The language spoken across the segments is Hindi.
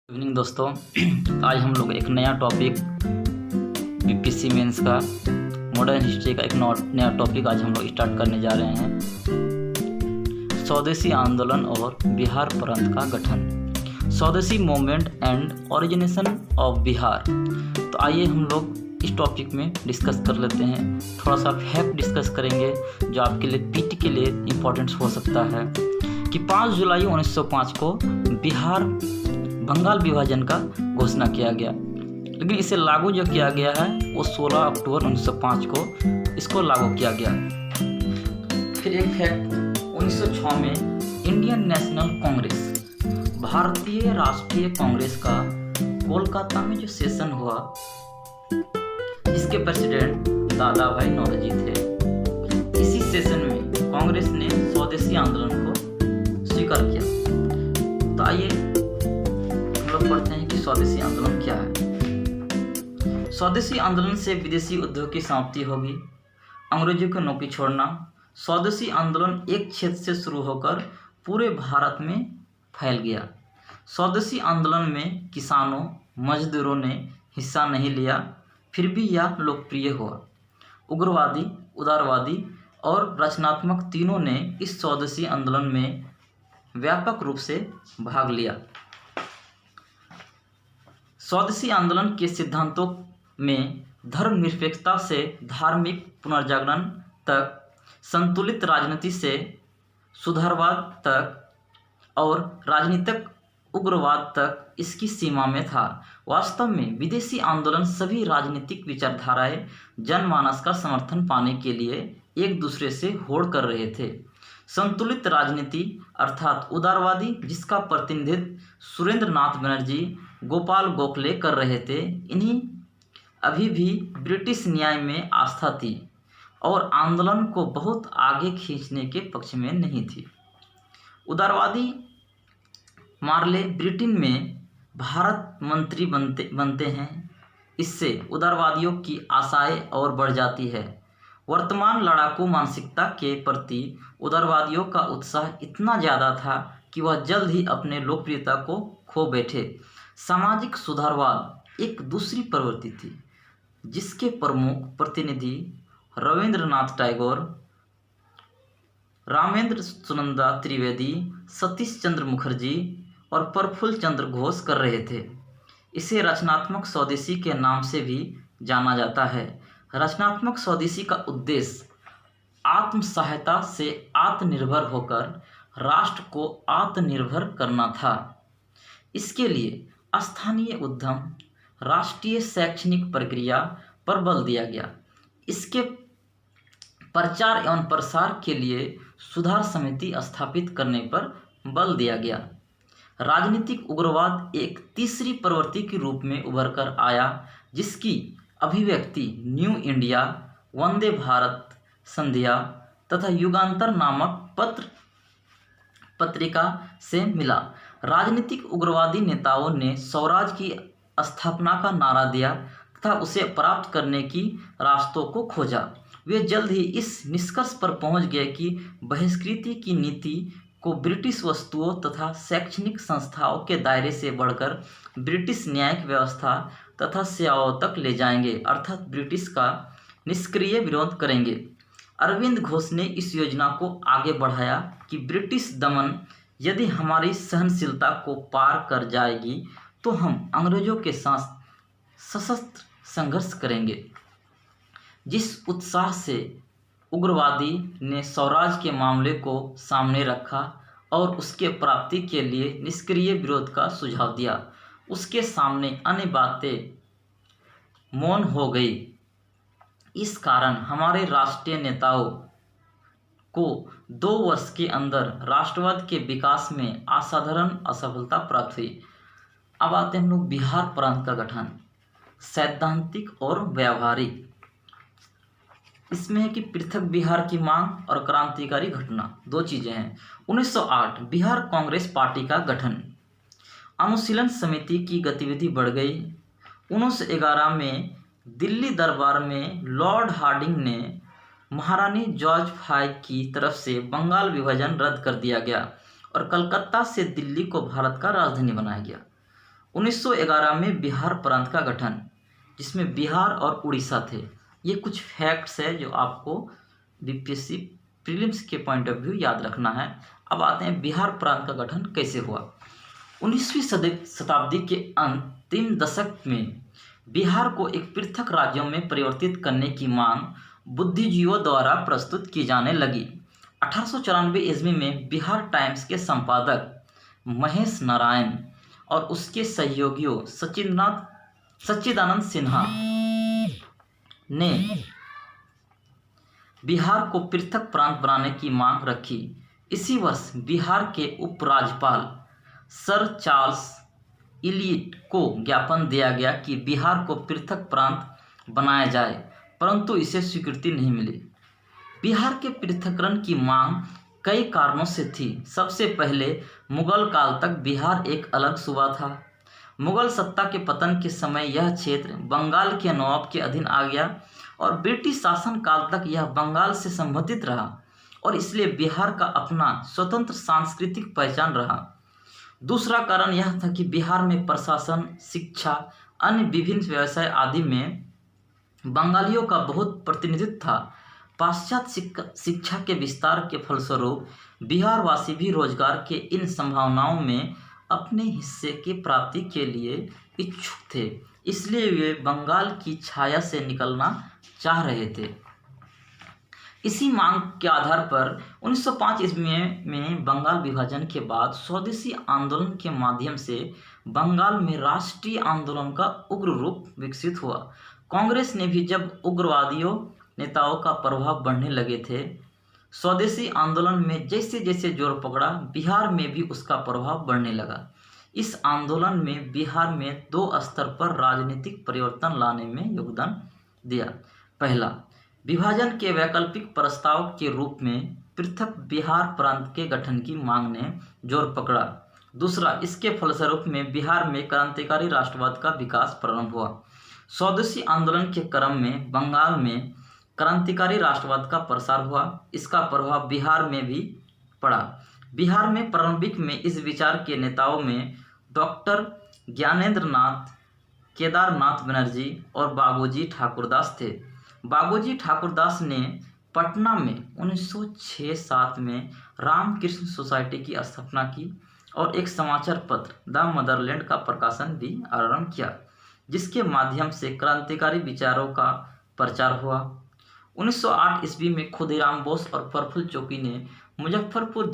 इवनिंग दोस्तों, आज हम लोग एक नया टॉपिक बीपीएससी मेंस का मॉडर्न हिस्ट्री का एक नया टॉपिक आज हम लोग स्टार्ट करने जा रहे हैं। स्वदेशी आंदोलन और बिहार प्रांत का गठन, स्वदेशी movement and origination of Bihar. तो आइए हम लोग इस टॉपिक में डिस्कस कर लेते हैं। थोड़ा सा फैक्ट डिस्कस करेंगे जो आपके लिए पीटी के लिए इम्पोर्टेंट हो सकता है कि 5 जुलाई 1905 को बिहार बंगाल विभाजन का घोषणा किया गया, लेकिन इसे लागू जो किया गया है वो 16 अक्टूबर 1905 को इसको लागू किया गया। फिर एक फैक्ट, 1906 में इंडियन नेशनल कांग्रेस, भारतीय राष्ट्रीय कांग्रेस का कोलकाता में जो सेशन हुआ, जिसके प्रेसिडेंट दादा भाई नौरोजी थे। इसी सेशन में कांग्रेस ने स्वदेशी आंदोलन को स्वीकार किया। तो आइए पढ़ते हैं कि स्वदेशी आंदोलन क्या है। स्वदेशी आंदोलन से विदेशी उद्योग की समाप्ति होगी, अंग्रेजों की नौकरी छोड़ना। स्वदेशी आंदोलन एक क्षेत्र से शुरू होकर पूरे भारत में फैल गया। स्वदेशी आंदोलन में किसानों मजदूरों ने हिस्सा नहीं लिया, फिर भी यह लोकप्रिय हुआ। उग्रवादी, उदारवादी और रचनात्मक तीनों ने इस स्वदेशी आंदोलन में व्यापक रूप से भाग लिया। स्वदेशी आंदोलन के सिद्धांतों में धर्मनिरपेक्षता से धार्मिक पुनर्जागरण तक, संतुलित राजनीति से सुधारवाद तक और राजनीतिक उग्रवाद तक इसकी सीमा में था। वास्तव में विदेशी आंदोलन सभी राजनीतिक विचारधाराएं जनमानस का समर्थन पाने के लिए एक दूसरे से होड़ कर रहे थे। संतुलित राजनीति अर्थात उदारवादी, जिसका प्रतिनिधित्व सुरेंद्र नाथ बनर्जी, गोपाल गोखले कर रहे थे, इन्हीं अभी भी ब्रिटिश न्याय में आस्था थी और आंदोलन को बहुत आगे खींचने के पक्ष में नहीं थी। उदारवादी मार्ले ब्रिटेन में भारत मंत्री बनते हैं। इससे उदारवादियों की आशाएं और बढ़ जाती है। वर्तमान लड़ाकू मानसिकता के प्रति उदारवादियों का उत्साह इतना ज़्यादा था कि वह जल्द ही अपने लोकप्रियता को खो बैठे। सामाजिक सुधारवाद एक दूसरी प्रवृत्ति थी, जिसके प्रमुख प्रतिनिधि रविंद्रनाथ टैगोर, रामेंद्र सुनंदा त्रिवेदी, सतीश चंद्र मुखर्जी और प्रफुल्ल चंद्र घोष कर रहे थे। इसे रचनात्मक स्वदेशी के नाम से भी जाना जाता है। रचनात्मक स्वदेशी का उद्देश्य आत्म सहायता से आत्मनिर्भर होकर राष्ट्र को आत्मनिर्भर करना था। इसके लिए स्थानीय उद्यम, राष्ट्रीय शैक्षणिक प्रक्रिया पर बल दिया गया। इसके प्रचार एवं प्रसार के लिए सुधार समिति स्थापित करने पर बल दिया गया। राजनीतिक उग्रवाद एक तीसरी प्रवृत्ति के रूप में उभर कर आया, जिसकी अभिव्यक्ति न्यू इंडिया, वंदे भारत संध्या तथा युगांतर नामक पत्रिका से मिला। राजनीतिक उग्रवादी नेताओं ने स्वराज की स्थापना का नारा दिया तथा उसे प्राप्त करने की रास्तों को खोजा। वे जल्द ही इस निष्कर्ष पर पहुंच गए कि बहिष्कृति की नीति को ब्रिटिश वस्तुओं तथा शैक्षणिक संस्थाओं के दायरे से बढ़कर ब्रिटिश न्यायिक व्यवस्था तथा सेवाओं तक ले जाएंगे, अर्थात ब्रिटिश का निष्क्रिय विरोध करेंगे। अरविंद घोष ने इस योजना को आगे बढ़ाया कि ब्रिटिश दमन यदि हमारी सहनशीलता को पार कर जाएगी तो हम अंग्रेजों के साथ सशस्त्र संघर्ष करेंगे। जिस उत्साह से उग्रवादी ने स्वराज के मामले को सामने रखा और उसके प्राप्ति के लिए निष्क्रिय विरोध का सुझाव दिया, उसके सामने अन्य बातें मौन हो गई। इस कारण हमारे राष्ट्रीय नेताओं को 2 वर्ष के अंदर राष्ट्रवाद के विकास में असाधारण असफलता प्राप्त हुई। अब आते हैं हम लोग बिहार प्रांत का गठन, सैद्धांतिक और व्यावहारिक। इसमें है कि पृथक बिहार की मांग और क्रांतिकारी घटना, 2 चीज़ें हैं। 1908 बिहार कांग्रेस पार्टी का गठन, अनुशीलन समिति की गतिविधि बढ़ गई। 1911 में दिल्ली दरबार में लॉर्ड हार्डिंग ने महारानी जॉर्ज फाई की तरफ से बंगाल विभाजन रद्द कर दिया गया और कलकत्ता से दिल्ली को भारत का राजधानी बनाया गया। 1911 में बिहार प्रांत का गठन, जिसमें बिहार और उड़ीसा थे। ये कुछ फैक्ट्स है जो आपको बीपीएससी प्रीलिम्स के पॉइंट ऑफ व्यू याद रखना है। अब आते हैं बिहार प्रांत का गठन कैसे हुआ। 19वीं शताब्दी के अंतिम दशक में बिहार को एक पृथक राज्यों में परिवर्तित करने की मांग बुद्धिजीवियों द्वारा प्रस्तुत की जाने लगी। 1894 ईस्वी में बिहार टाइम्स के संपादक महेश नारायण और उसके सहयोगियों सच्चिदानंद सिन्हा ने बिहार को पृथक प्रांत बनाने की मांग रखी। इसी वर्ष बिहार के उपराज्यपाल सर चार्ल्स इलियट को ज्ञापन दिया गया कि बिहार को पृथक प्रांत बनाया जाए, परंतु इसे स्वीकृति नहीं मिली। बिहार के पृथक्करण की मांग कई कारणों से थी। सबसे पहले मुगल काल तक बिहार एक अलग सूबा था। मुगल सत्ता के पतन के समय यह क्षेत्र बंगाल के नवाब के अधीन आ गया और ब्रिटिश शासन काल तक यह बंगाल से संबंधित रहा और इसलिए बिहार का अपना स्वतंत्र सांस्कृतिक पहचान रहा। दूसरा कारण यह था कि बिहार में प्रशासन, शिक्षा, अन्य विभिन्न व्यवसाय आदि में बंगालियों का बहुत प्रतिनिधित्व था। पाश्चात्य शिक्षा के विस्तार के फलस्वरूप बिहारवासी भी रोजगार के इन संभावनाओं में अपने हिस्से की प्राप्ति के लिए इच्छुक थे, इसलिए वे बंगाल की छाया से निकलना चाह रहे थे। इसी मांग के आधार पर 1905 ईस्वी में बंगाल विभाजन के बाद स्वदेशी आंदोलन के माध्यम से बंगाल में राष्ट्रीय आंदोलन का उग्र रूप विकसित हुआ। कांग्रेस ने भी जब उग्रवादियों नेताओं का प्रभाव बढ़ने लगे थे, स्वदेशी आंदोलन में जैसे जैसे जोर पकड़ा, बिहार में भी उसका प्रभाव बढ़ने लगा। इस आंदोलन में बिहार में दो स्तर पर राजनीतिक परिवर्तन लाने में योगदान दिया। पहला, विभाजन के वैकल्पिक प्रस्ताव के रूप में पृथक बिहार प्रांत के गठन की मांग ने जोर पकड़ा। दूसरा, इसके फलस्वरूप में बिहार में क्रांतिकारी राष्ट्रवाद का विकास प्रारंभ हुआ। स्वदेशी आंदोलन के क्रम में बंगाल में क्रांतिकारी राष्ट्रवाद का प्रसार हुआ। इसका प्रभाव बिहार में भी पड़ा। बिहार में प्रारंभिक में इस विचार के नेताओं में डॉक्टर ज्ञानेंद्र नाथ, केदारनाथ बनर्जी और बाबूजी ठाकुरदास थे। बाबूजी ठाकुरदास ने पटना में 1906-07 में रामकृष्ण सोसाइटी की स्थापना की और एक समाचार पत्र द मदरलैंड का प्रकाशन भी आरंभ किया, जिसके माध्यम से क्रांतिकारी विचारों का प्रचार हुआ। 1908 ईस्वी में खुदीराम बोस और प्रफुल्ल चौकी ने मुजफ्फरपुर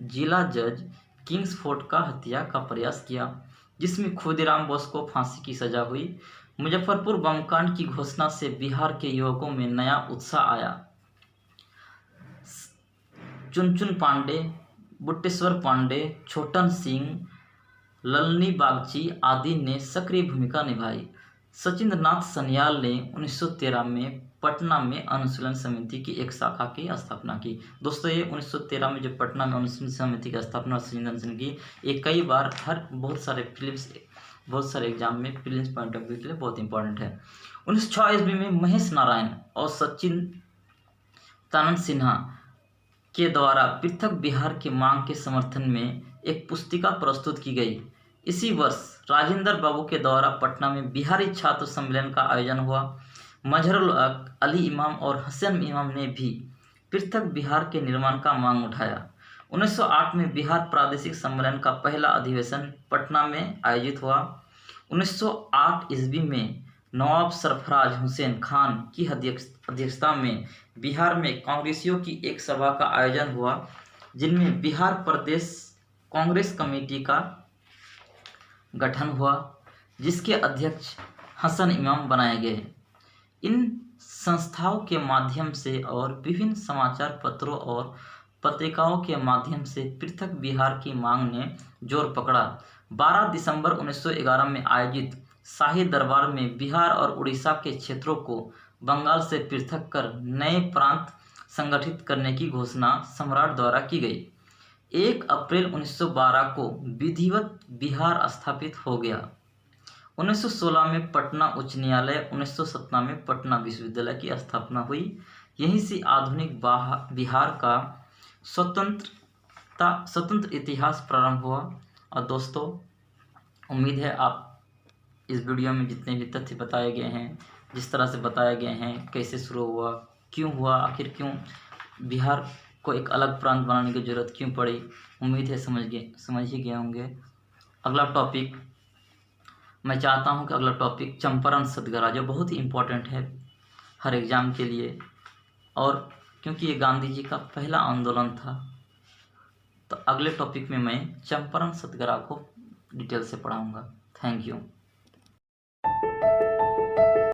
जिला जज किंग्सफोर्ड का हत्या का प्रयास किया, जिसमें खुदीराम बोस को फांसी की सजा हुई। मुजफ्फरपुर बमकांड की घोषणा से बिहार के युवकों में नया उत्साह आया। चुनचुन पांडे, बुट्टेश्वर पांडे, छोटन सिंह, ललनी बागची आदि ने सक्रिय भूमिका निभाई। सचिंद्रनाथ सन्याल ने 1913 में पटना में अनुशीलन समिति की एक शाखा की स्थापना की। दोस्तों, ये 1913 में जो पटना में अनुशीलन समिति की स्थापना सचिंद्रनाथ सिंह की, ये कई बार बहुत सारे एग्जाम में प्रीलिम्स पॉइंट ऑफ व्यू के लिए बहुत इंपॉर्टेंट है। 1906 ईस्वी में महेश नारायण और सच्चिदानंद सिन्हा के द्वारा पृथक बिहार की मांग के समर्थन में एक पुस्तिका प्रस्तुत की गई। इसी वर्ष राजेंद्र बाबू के द्वारा पटना में बिहारी छात्र सम्मेलन का आयोजन हुआ। मजहरुल हक, अली इमाम और हसन इमाम ने भी पृथक बिहार के निर्माण का मांग उठाया। 1908 में बिहार प्रादेशिक सम्मेलन का पहला अधिवेशन पटना में आयोजित हुआ। 1908 ईस्वी में नवाब सरफराज हुसैन खान की अध्यक्षता में बिहार में कांग्रेसियों की एक सभा का आयोजन हुआ, जिनमें बिहार प्रदेश कांग्रेस कमेटी का गठन हुआ, जिसके अध्यक्ष हसन इमाम बनाए गए। इन संस्थाओं के माध्यम से और विभिन्न समाचार पत्रों और पत्रिकाओं के माध्यम से पृथक बिहार की मांग ने जोर पकड़ा। 12 दिसंबर 1911 में आयोजित शाही दरबार में बिहार और उड़ीसा के क्षेत्रों को बंगाल से पृथक कर नए प्रांत संगठित करने की घोषणा सम्राट द्वारा की गई। 1 अप्रैल 1912 को विधिवत बिहार स्थापित हो गया। 1916 में पटना उच्च न्यायालय, 1917 में पटना विश्वविद्यालय की स्थापना हुई। यहीं से आधुनिक बिहार का स्वतंत्र इतिहास प्रारंभ हुआ। और दोस्तों, उम्मीद है आप इस वीडियो में जितने भी तथ्य बताए गए हैं, जिस तरह से बताए गए हैं, कैसे शुरू हुआ, क्यों हुआ, आखिर क्यों बिहार को एक अलग प्रांत बनाने की ज़रूरत क्यों पड़ी, उम्मीद है समझ ही गए होंगे। अगला टॉपिक मैं चाहता हूं कि अगला टॉपिक चंपारण सत्याग्रह, जो बहुत ही इम्पोर्टेंट है हर एग्ज़ाम के लिए, और क्योंकि ये गांधी जी का पहला आंदोलन था, तो अगले टॉपिक में मैं चंपारण सत्याग्रह को डिटेल से पढ़ाऊँगा। Thank you.